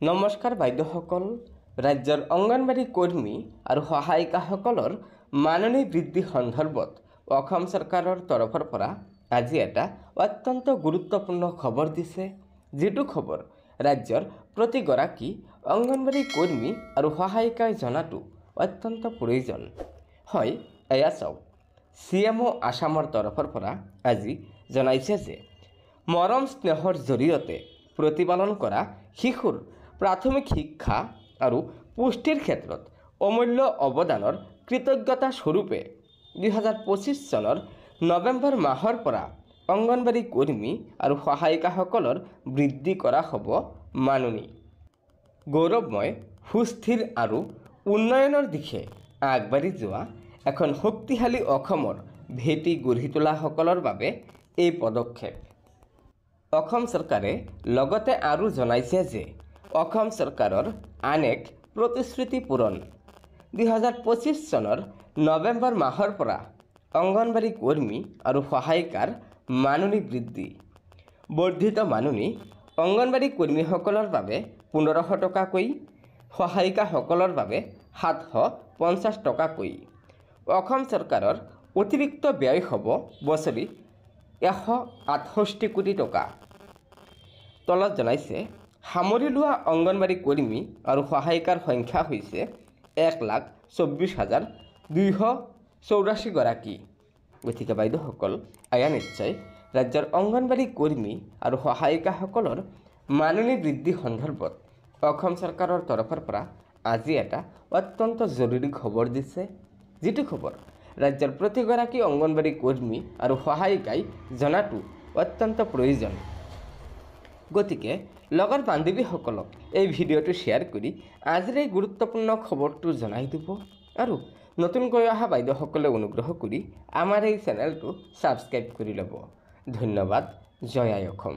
নমস্কাৰ বাইদেউসকল, ৰাজ্যৰ অংগনবাড়ী কৰ্মী আৰু সহায়িকাসকলৰ মাননী বৃদ্ধি সন্দৰ্ভত অসম চৰকাৰৰ তৰফৰ পৰা আজি এটা অত্যন্ত গুৰুত্বপূৰ্ণ খবৰ দিছে। যিটো খবৰ ৰাজ্যৰ প্ৰতিগৰাকী অংগনবাড়ী কৰ্মী আৰু সহায়িকাই জনাটো অত্যন্ত প্ৰয়োজন। হয়, এয়া চাওক, CMO আসামৰ তৰফৰ পৰা আজি জনাইছে যে মৰম স্নেহৰ জৰিয়তে প্ৰতিপালন কৰা শিশুৰ প্ৰাথমিক শিক্ষা আৰু পুষ্টিৰ ক্ষেত্ৰত অমূল্য অৱদানৰ কৃতজ্ঞতা স্বৰূপে 2025 চনৰ নৱেম্বৰ মাহৰ পৰা অংগনবাড়ী কৰ্মী আৰু সহায়িকাসকলৰ বৃদ্ধি কৰা হ'ব মাননী। গৌৰৱময়, সুস্থিৰ আৰু উন্নয়নৰ দিশে আগবাঢ়ি যোৱা এখন শক্তিশালী অসমৰ ভেটি গঢ়ি তোলাসকলৰ বাবে এই পদক্ষেপ। অসম চৰকাৰে লগতে আৰু জনাইছে যে অসম চৰকাৰৰ আন এক প্ৰতিশ্ৰুতি পূৰণ। 2025 চনৰ নৱেম্বৰ মাহৰ পৰা অংগনবাড়ী কৰ্মী আৰু সহায়িকাৰ মাননী বৃদ্ধি। বৰ্ধিত মাননী অংগনবাড়ী কৰ্মীসকলৰ বাবে 1500 টকাকৈ, সহায়িকাসকলৰ বাবে 750 টকাকৈ। অসম চৰকাৰৰ অতিৰিক্ত ব্যয় হ'ব বছৰি 168 কোটি টকা। তলত জনাইছে, সামৰি লোৱা অংগনবাড়ী কৰ্মী আৰু সহায়িকাৰ সংখ্যা হৈছে 1,24,284 গৰাকী। গতিকে বাইদেউসকল, এয়া নিশ্চয় ৰাজ্যৰ অংগনবাড়ী কৰ্মী আৰু সহায়িকাসকলৰ মাননী বৃদ্ধি সন্দৰ্ভত অসম চৰকাৰৰ তৰফৰ পৰা আজি এটা অত্যন্ত জৰুৰী খবৰ দিছে। যিটো খবৰ ৰাজ্যৰ প্ৰতিগৰাকী অংগনবাড়ী কৰ্মী আৰু সহায়িকাই জনাটো অত্যন্ত প্ৰয়োজন। গতিকে লগৰ বান্ধৱীসকলক এই ভিডিঅ'টো শ্বেয়াৰ কৰি আজিৰ এই গুৰুত্বপূৰ্ণ খবৰটো জনাই দিব আৰু নতুনকৈ অহা বাইদেউসকলে অনুগ্ৰহ কৰি আমাৰ এই চেনেলটো ছাবস্ক্ৰাইব কৰি ল'ব। ধন্যবাদ। জয় আই অসম।